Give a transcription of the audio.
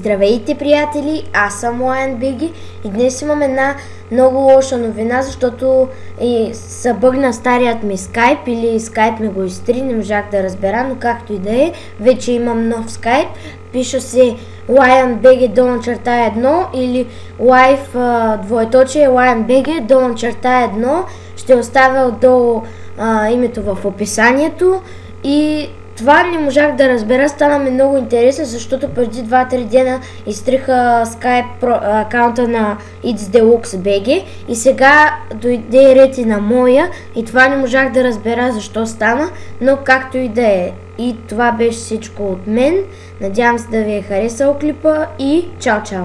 Здравейте, приятели! Аз съм LionBG и днес имам една много лоша новина, защото се бъгна старият ми скайп или скайп ми го изтри, не можах да разбера, но както и да е, вече имам нов скайп. Пиша се LionBG:1 или Live двоеточие LionBG:1. Ще оставя отдолу името в описанието. И това не можах да разбера, стана ми много интересно, защото преди 2-3 дена изтриха Skype акаунта на itsdeluxe.bg и сега дойде ред и на моя и това не можах да разбера защо стана, но както и да е. И това беше всичко от мен. Надявам се да ви е харесал клипа и чао-чао!